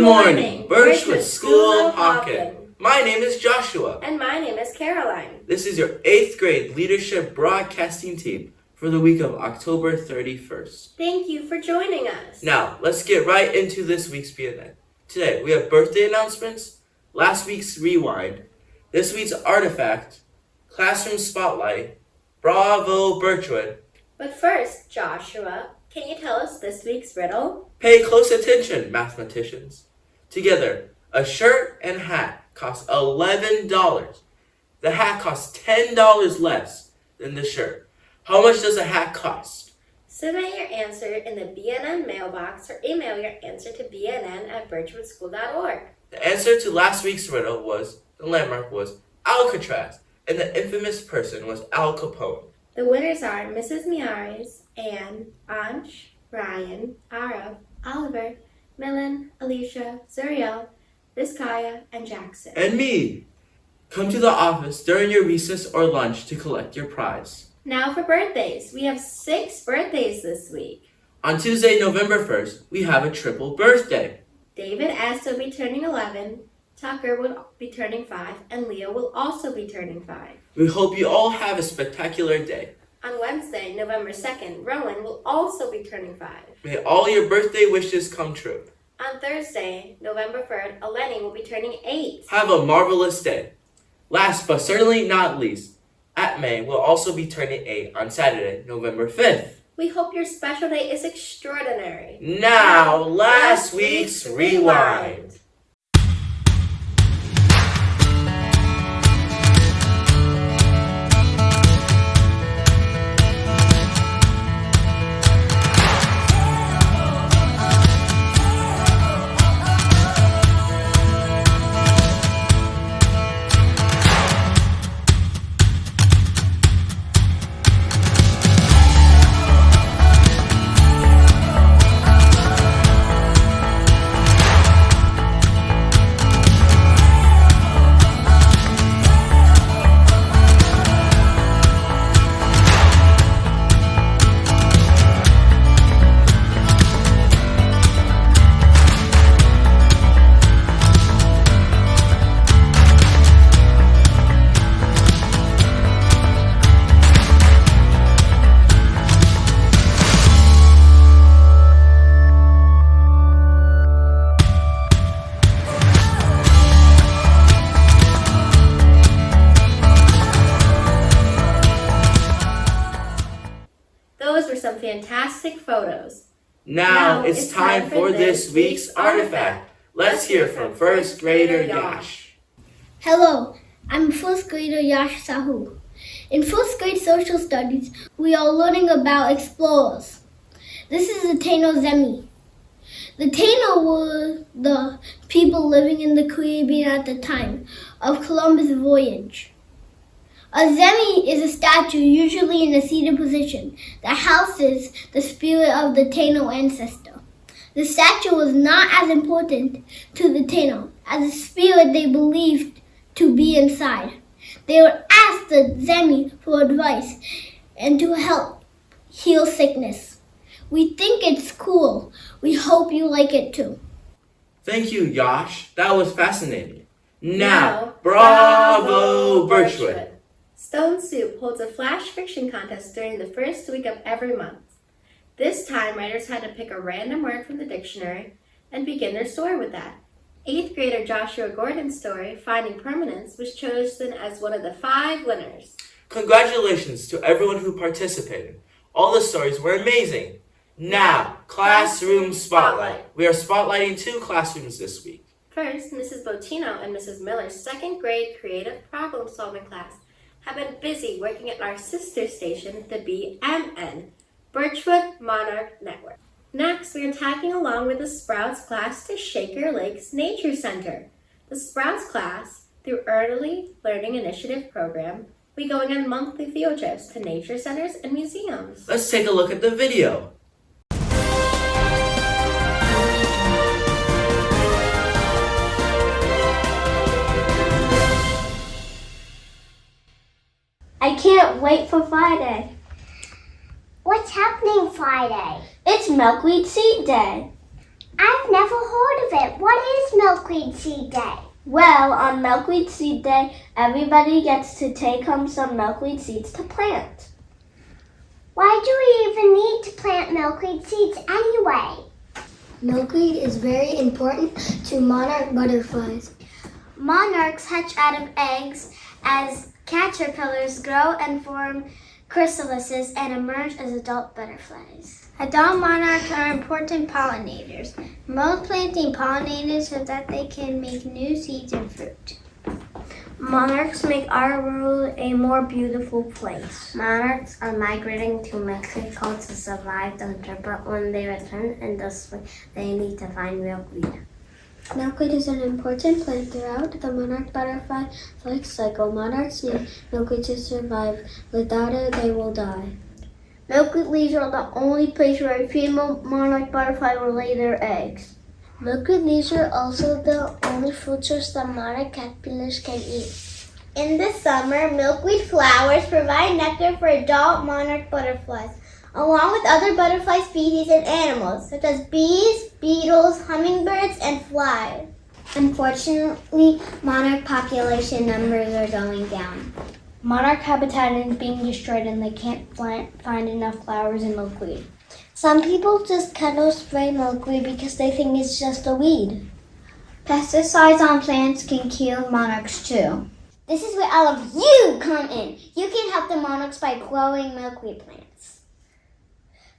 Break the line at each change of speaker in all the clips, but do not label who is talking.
Good morning, Birchwood School of Hawken. My name is Joshua.
And my name is Caroline.
This is your 8th grade leadership broadcasting team for the week of October 31st.
Thank you for joining us.
Now, let's get right into this week's BNN. Today, we have birthday announcements, last week's rewind, this week's artifact, classroom spotlight, bravo Birchwood.
But first, Joshua, can you tell us this week's riddle?
Pay close attention, mathematicians. Together, a shirt and hat cost $11. The hat costs $10 less than the shirt. How much does a hat cost?
Submit your answer in the BNN mailbox or email your answer to bnn@birchwoodschool.org.
The answer to last week's riddle the landmark was Alcatraz, and the infamous person was Al Capone.
The winners are Mrs. Miares, Anne, Ansh, Ryan, Arav, Oliver, Millen, Alicia, Zuriel, Vizcaya, and Jackson.
And me! Come to the office during your recess or lunch to collect your prize.
Now for birthdays. We have 6 birthdays this week.
On Tuesday, November 1st, we have a triple birthday.
David S. will be turning 11, Tucker will be turning 5, and Leo will also be turning 5.
We hope you all have a spectacular day.
On Wednesday, November 2nd, Rowan will also be turning 5.
May all your birthday wishes come true.
On Thursday, November 3rd, Eleni will be turning 8.
Have a marvelous day. Last but certainly not least, Atmay will also be turning 8 on Saturday, November 5th.
We hope your special day is extraordinary.
Now, last week's rewind.
Those were some fantastic photos.
Now it's time for this week's artifact. Let's hear from first grader Yash.
Hello, I'm first grader Yash Sahu. In first grade social studies, we are learning about explorers. This is the Taino Zemi. The Taino were the people living in the Caribbean at the time of Columbus' voyage. A Zemi is a statue usually in a seated position that houses the spirit of the Taino ancestor. The statue was not as important to the Taino as the spirit they believed to be inside. They would ask the Zemi for advice and to help heal sickness. We think it's cool. We hope you like it too.
Thank you, Yash. That was fascinating. Now, bravo Birchwood.
Stone Soup holds a flash fiction contest during the first week of every month. This time, writers had to pick a random word from the dictionary and begin their story with that. 8th grader Joshua Gordon's story, Finding Permanence, was chosen as one of the 5 winners.
Congratulations to everyone who participated. All the stories were amazing. Now, classroom spotlight. We are spotlighting 2 classrooms this week.
First, Mrs. Botino and Mrs. Miller's 2nd grade creative problem-solving class have been busy working at our sister station, the BMN, Birchwood Monarch Network. Next, we are tagging along with the Sprouts class to Shaker Lakes Nature Center. The Sprouts class, through Early Learning Initiative program, will be going on monthly field trips to nature centers and museums.
Let's take a look at the video.
I can't wait for Friday.
What's happening Friday?
It's Milkweed Seed Day.
I've never heard of it. What is Milkweed Seed Day?
Well, on Milkweed Seed Day, everybody gets to take home some milkweed seeds to plant.
Why do we even need to plant milkweed seeds anyway?
Milkweed is very important to monarch butterflies.
Monarchs hatch out of eggs as caterpillars grow and form chrysalises and emerge as adult butterflies.
Adult monarchs are important pollinators. Most planting pollinators so that they can make new seeds and fruit.
Monarchs make our world a more beautiful place.
Monarchs are migrating to Mexico to survive the winter, but when they return in the spring, they need to find milkweed. Milkweed is an important plant throughout the monarch butterfly life cycle. Monarchs need milkweed to survive. Without it, they will die.
Milkweed leaves are the only place where a female monarch butterfly will lay their eggs.
Milkweed leaves are also the only fruit source that monarch caterpillars can eat.
In the summer, milkweed flowers provide nectar for adult monarch butterflies, along with other butterfly species and animals, such as bees, beetles, hummingbirds, and flies.
Unfortunately, monarch population numbers are going down. Monarch habitat is being destroyed and they can't find enough flowers and milkweed. Some people just casually spray milkweed because they think it's just a weed. Pesticides on plants can kill monarchs too.
This is where all of you come in. You can help the monarchs by growing milkweed plants.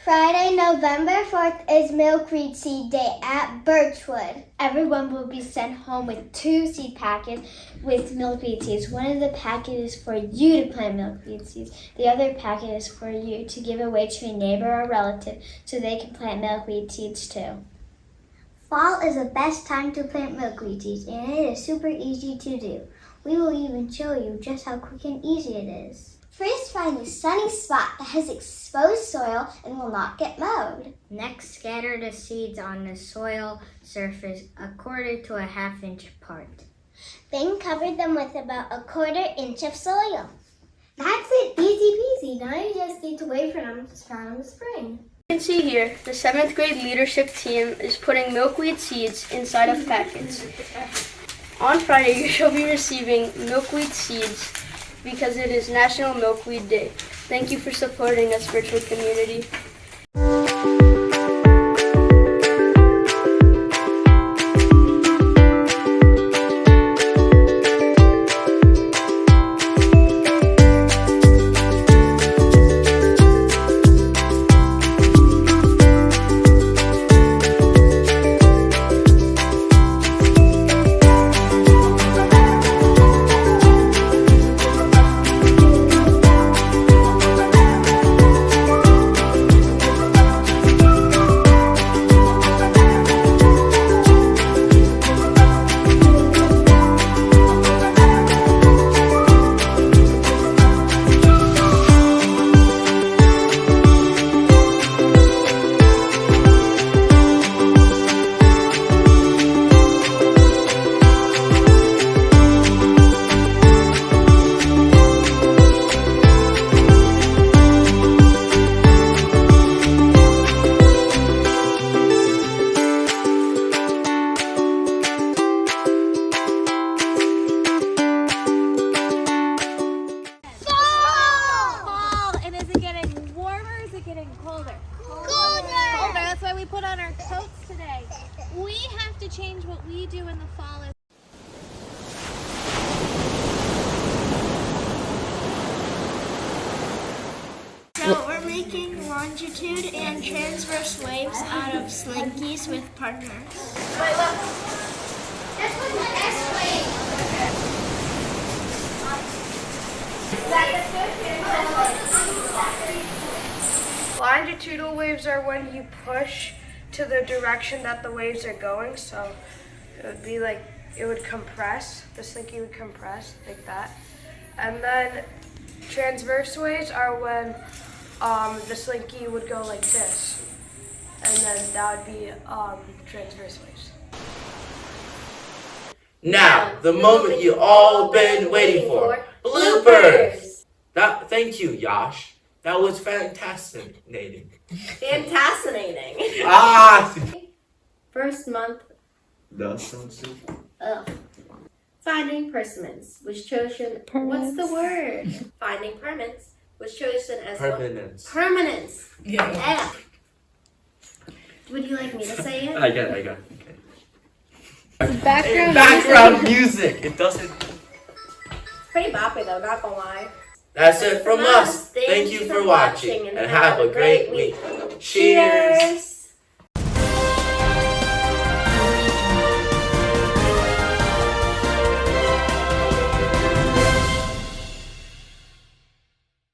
Friday, November 4th is Milkweed Seed Day at Birchwood.
Everyone will be sent home with 2 seed packets with milkweed seeds. One of the packets is for you to plant milkweed seeds. The other packet is for you to give away to a neighbor or relative so they can plant milkweed seeds too.
Fall is the best time to plant milkweed seeds, and it is super easy to do. We will even show you just how quick and easy it is. First, find a sunny spot that has exposed soil and will not get mowed.
Next, scatter the seeds on the soil surface 1/4 to 1/2 inch apart.
Then cover them with about 1/4 inch of soil. That's it, easy peasy. Now you just need to wait for them to sprout in the spring.
You can see here, the 7th grade leadership team is putting milkweed seeds inside of packets. On Friday, you shall be receiving milkweed seeds because it is National Milkweed Day. Thank you for supporting us, Birchwood community.
Change what we do in the fall.
So we're making longitude and transverse waves out of slinkies with partners.
Wait, look. This was the S-wave.
Longitudinal waves are when you push to the direction that the waves are going, so it would be like, it would compress, the slinky would compress like that. And then transverse waves are when the slinky would go like this, and then that would be transverse waves.
Now, the moment you all been waiting for, bloopers! Thank you, Yash. That was fantastic.
Fantascinating.
Ah!
First month, ugh. Finding persimmons was chosen. What's the word? Finding permanence was chosen as
Permanence.
Permanence.
Yeah.
Would you like me to say it?
I got it. Okay.
Background
Background music. It doesn't.
It's pretty boppy though, not gonna lie.
That's it from us. Thank you for watching and have a great week. Cheers.